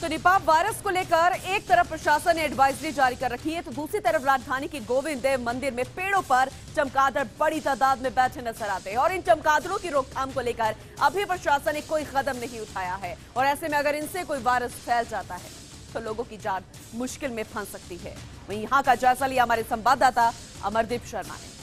तो Nipah virus को लेकर एक तरफ प्रशासन ने एडवाइजरी जारी कर रखी है, तो दूसरी तरफ राजधानी के गोविंद देव मंदिर में पेड़ों पर चमगादड़ बड़ी तादाद में बैठे नजर आते हैं और इन चमगादड़ों की रोकथाम को लेकर अभी प्रशासन ने कोई कदम नहीं उठाया है। और ऐसे में अगर इनसे कोई वायरस फैल जाता है तो लोगों की जान मुश्किल में फंस सकती है। वहीं यहाँ का जायजा लिया हमारे संवाददाता अमरदीप शर्मा ने।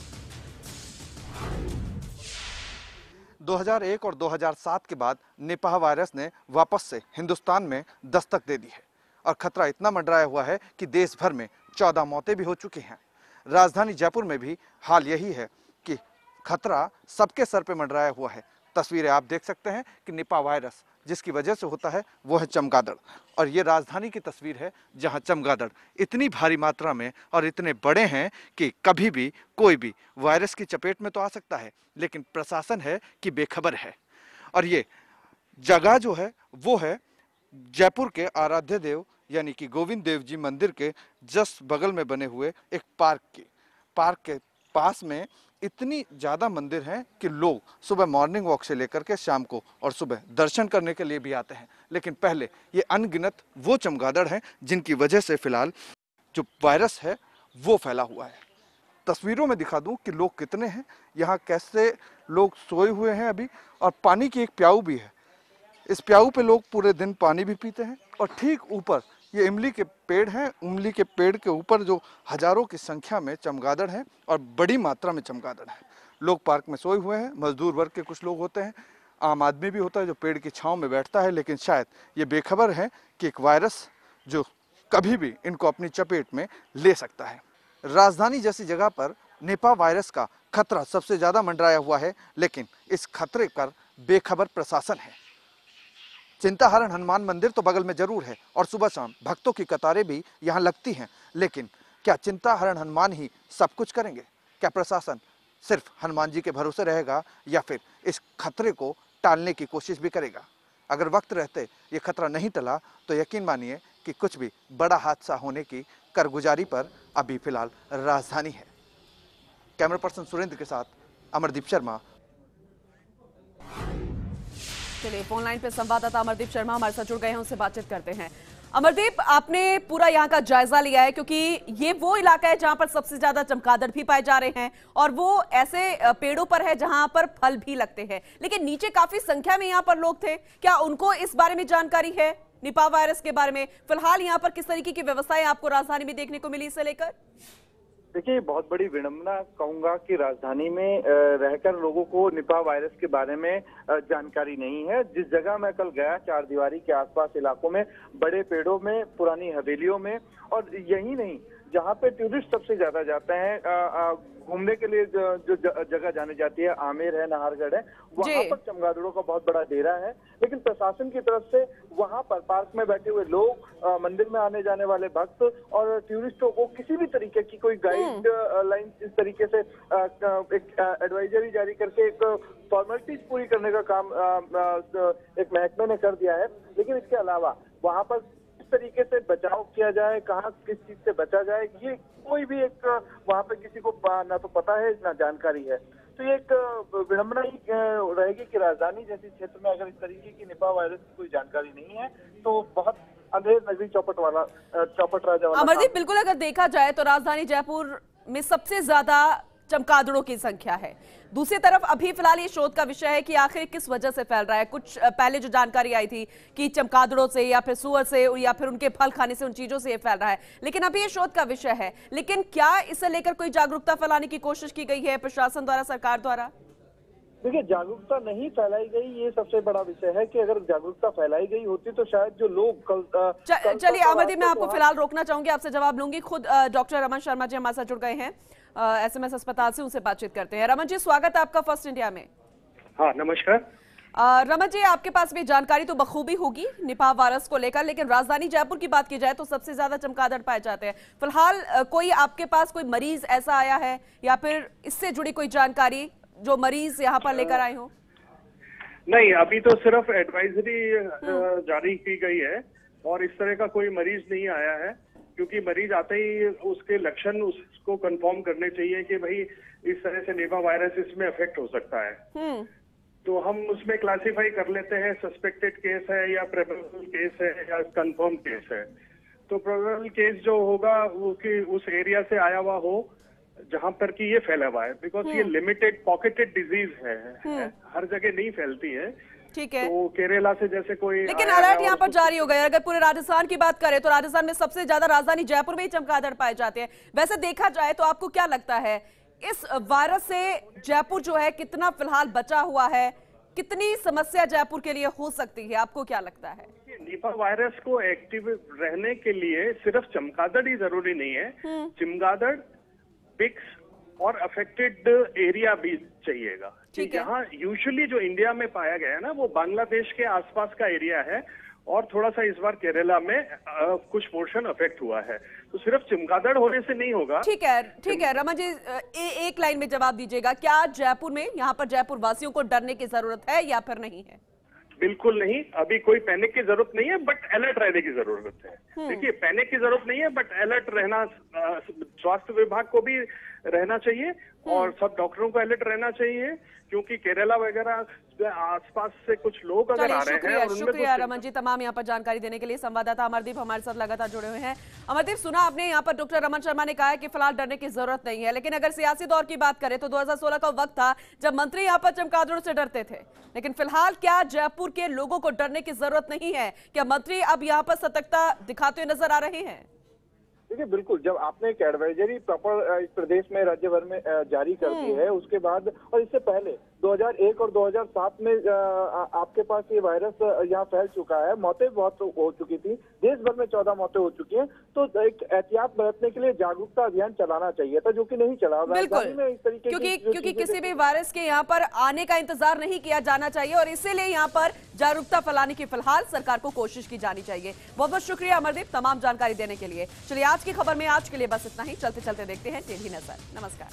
2001 और 2007 के बाद निपाह वायरस ने वापस से हिंदुस्तान में दस्तक दे दी है और खतरा इतना मंडराया हुआ है कि देश भर में 14 मौतें भी हो चुकी हैं। राजधानी जयपुर में भी हाल यही है कि खतरा सबके सर पे मंडराया हुआ है। तस्वीरें आप देख सकते हैं कि निपाह वायरस जिसकी वजह से होता है वो है चमगादड़, और ये राजधानी की तस्वीर है जहां चमगादड़ इतनी भारी मात्रा में और इतने बड़े हैं कि कभी भी कोई भी वायरस की चपेट में तो आ सकता है, लेकिन प्रशासन है कि बेखबर है। और ये जगह जो है वो है जयपुर के आराध्य देव यानी कि गोविंद देव जी मंदिर के जस्ट बगल में बने हुए एक पार्क के पास में इतनी ज़्यादा मंदिर हैं कि लोग सुबह मॉर्निंग वॉक से लेकर के शाम को और सुबह दर्शन करने के लिए भी आते हैं। लेकिन पहले ये अनगिनत वो चमगादड़ हैं जिनकी वजह से फिलहाल जो वायरस है वो फैला हुआ है। तस्वीरों में दिखा दूं कि लोग कितने हैं, यहाँ कैसे लोग सोए हुए हैं अभी, और पानी की एक प्याऊ भी है। इस प्याऊ पे लोग पूरे दिन पानी भी पीते हैं। और ठीक ऊपर ये इमली के पेड़ हैं, इमली के पेड़ के ऊपर जो हजारों की संख्या में चमगादड़ हैं और बड़ी मात्रा में चमगादड़ हैं। लोग पार्क में सोए हुए हैं, मजदूर वर्ग के कुछ लोग होते हैं, आम आदमी भी होता है जो पेड़ की छांव में बैठता है, लेकिन शायद ये बेखबर है कि एक वायरस जो कभी भी इनको अपनी चपेट में ले सकता है। राजधानी जैसी जगह पर निपाह वायरस का खतरा सबसे ज्यादा मंडराया हुआ है, लेकिन इस खतरे पर बेखबर प्रशासन है। चिंताहरण हनुमान मंदिर तो बगल में जरूर है और सुबह शाम भक्तों की कतारें भी यहाँ लगती हैं, लेकिन क्या चिंताहरण हनुमान ही सब कुछ करेंगे? क्या प्रशासन सिर्फ हनुमान जी के भरोसे रहेगा या फिर इस खतरे को टालने की कोशिश भी करेगा? अगर वक्त रहते ये खतरा नहीं टला तो यकीन मानिए कि कुछ भी बड़ा हादसा होने की कारगुजारी पर अभी फिलहाल राजधानी है। कैमरा पर्सन सुरेंद्र के साथ अमरदीप शर्मा। चलिए फोन लाइन पे संवाददाता अमरदीप शर्मा हमारे साथ जुड़ गए हैं, उनसे बातचीत करते हैं। अमरदीप, आपने पूरा यहाँ का जायजा लिया है क्योंकि ये वो इलाका है जहां पर सबसे ज्यादा चमगादड़ भी पाए जा रहे हैं और वो ऐसे पेड़ों पर है जहां पर फल भी लगते हैं, लेकिन नीचे काफी संख्या में यहाँ पर लोग थे। क्या उनको इस बारे में जानकारी है निपाह वायरस के बारे में? फिलहाल यहाँ पर किस तरीके की व्यवस्थाएं आपको राजधानी में देखने को मिली इसे लेकर? देखिए, बहुत बड़ी विडंबना कहूंगा कि राजधानी में रहकर लोगों को निपाह वायरस के बारे में जानकारी नहीं है। जिस जगह मैं कल गया, चार दीवारी के आसपास इलाकों में, बड़े पेड़ों में, पुरानी हवेलियों में, और यही नहीं, जहाँ पे टूरिस्ट सबसे ज्यादा जाते हैं घूमने के लिए, जो जगह जानी जाती है, आमेर है, नाहरगढ़ है, वहाँ पर चमगादड़ों का बहुत बड़ा डेरा है। लेकिन प्रशासन की तरफ से वहाँ पर पार्क में बैठे हुए लोग, मंदिर में आने जाने वाले भक्त और टूरिस्टों को किसी भी तरीके की कोई गाइड लाइन इस तरीके से एक एडवाइजरी जारी करके एक फॉर्मेलिटीज पूरी करने का काम एक महकमे ने कर दिया है। लेकिन इसके अलावा वहाँ पर तरीके से बचाव किया जाए, कहाँ किस चीज से बचा जाए, ये कोई भी एक वहाँ पे किसी को ना तो पता है ना जानकारी है। तो ये एक विडंबना ही रहेगी कि राजधानी जैसे क्षेत्र में अगर इस तरीके की निपाह वायरस की कोई जानकारी नहीं है तो बहुत अंधेर नगरी चौपट राजा वाला। अमरदीप, बिल्कुल अगर देखा जाए तो राजधानी जयपुर में सबसे ज्यादा चमगादड़ों की संख्या है। दूसरी तरफ अभी फिलहाल ये शोध का विषय है कि आखिर किस वजह से फैल रहा है। कुछ पहले जो जानकारी आई थी कि चमगादड़ों से या फिर सुअर से या फिर उनके फल खाने से, उन चीजों से ये फैल रहा है, लेकिन अभी ये शोध का विषय है। लेकिन क्या इसे लेकर कोई जागरूकता फैलाने की कोशिश की गई है प्रशासन द्वारा, सरकार द्वारा? देखिए, जागरूकता नहीं फैलाई गई, ये सबसे बड़ा विषय है कि अगर जागरूकता फैलाई गई होती तो शायद जो लोग चलिए अमरदीप, मैं आपको फिलहाल रोकना चाहूंगी, आपसे जवाब लूंगी। खुद डॉक्टर रमन शर्मा जी हमारे साथ जुड़ गए हैं SMS अस्पताल से, उनसे बातचीत करते हैं। रमन जी, स्वागत है आपका फर्स्ट इंडिया में। हाँ, नमस्कार। रमन जी, आपके पास भी जानकारी तो बखूबी होगी निपाह वायरस को लेकर, लेकिन राजधानी जयपुर की बात की जाए तो सबसे ज्यादा चमगादड़ पाए जाते हैं। फिलहाल कोई आपके पास कोई मरीज ऐसा आया है या फिर इससे जुड़ी कोई जानकारी जो मरीज यहाँ पर लेकर आए हो? नहीं, अभी तो सिर्फ एडवाइजरी जारी की गई है और इस तरह का कोई मरीज नहीं आया है, क्योंकि मरीज आते ही उसके लक्षण उसको कंफर्म करने चाहिए कि भाई इस तरह से निपाह वायरस इसमें अफेक्ट हो सकता है। तो हम उसमें क्लासिफाई कर लेते हैं सस्पेक्टेड केस है या प्रोबेबल केस है या कंफर्म केस है। तो प्रोबेबल केस जो होगा वो कि उस एरिया से आया हुआ हो जहां पर कि ये फैला हुआ है, बिकॉज ये लिमिटेड पॉकेटेड डिजीज है, हर जगह नहीं फैलती है। ठीक है, तो केरला से जैसे कोई लेकिन अलर्ट यहाँ पर जारी हो गया। अगर पूरे राजस्थान की बात करें तो राजस्थान में सबसे ज्यादा राजधानी जयपुर में ही चमगादड़ पाए जाते हैं। वैसे देखा जाए तो आपको क्या लगता है इस वायरस से जयपुर जो है कितना फिलहाल बचा हुआ है, कितनी समस्या जयपुर के लिए हो सकती है, आपको क्या लगता है? निपा वायरस को एक्टिव रहने के लिए सिर्फ चमगादड़ ही जरूरी नहीं है, चमगादड़, पिग्स और अफेक्टेड एरिया भी चाहिएगा। ठीक है। यहाँ यूजुअली जो इंडिया में पाया गया है ना वो बांग्लादेश के आसपास का एरिया है और थोड़ा सा इस बार केरला में कुछ पोर्शन अफेक्ट हुआ है। तो सिर्फ चमगादड़ होने से नहीं होगा। ठीक है रमन जी, एक लाइन में जवाब दीजिएगा, क्या जयपुर में यहाँ पर जयपुर वासियों को डरने की जरूरत है या फिर नहीं है? बिल्कुल नहीं, अभी कोई पैनिक की जरूरत नहीं है, बट अलर्ट रहने की जरूरत है। देखिए, पैनिक की जरूरत नहीं है, बट अलर्ट रहना स्वास्थ्य विभाग को भी रहना चाहिए और सब डॉक्टरों को अलर्ट रहना चाहिए, क्योंकि केरला वगैरह आसपास से कुछ लोग अगर आ रहे हैं। शुक्रिया रमन जी तमाम यहाँ पर जानकारी देने के लिए। संवाददाता अमरदीप हमारे साथ लगातार जुड़े हुए हैं। अमरदीप, सुना आपने यहाँ पर डॉक्टर रमन शर्मा ने कहा है कि फिलहाल डरने की जरूरत नहीं है, लेकिन अगर सियासी दौर की बात करें तो 2016 का वक्त था जब मंत्री यहाँ पर चमगादड़ों से डरते थे, लेकिन फिलहाल क्या जयपुर के लोगों को डरने की जरूरत नहीं है? क्या मंत्री अब यहाँ पर सतर्कता दिखाते हुए नजर आ रहे हैं? देखिए, बिल्कुल, जब आपने एक एडवाइजरी प्रॉपर इस प्रदेश में राज्य भर में जारी कर दी है, उसके बाद और इससे पहले 2001 और 2007 में आपके पास ये वायरस यहाँ फैल चुका है, मौतें बहुत हो चुकी थी, देश भर में 14 मौतें हो चुकी हैं। तो एक एहतियात बरतने के लिए जागरूकता अभियान चलाना चाहिए था, जो कि नहीं चला। बिल्कुल, में इस तरीके क्योंकि किसी भी वायरस के यहाँ पर आने का इंतजार नहीं किया जाना चाहिए और इसीलिए यहाँ पर जागरूकता फैलाने की फिलहाल सरकार को कोशिश की जानी चाहिए। बहुत बहुत शुक्रिया अमरदीप तमाम जानकारी देने के लिए। चलिए, आज की खबर में आज के लिए बस इतना ही। चलते चलते देखते हैं टेढ़ी नजर। नमस्कार।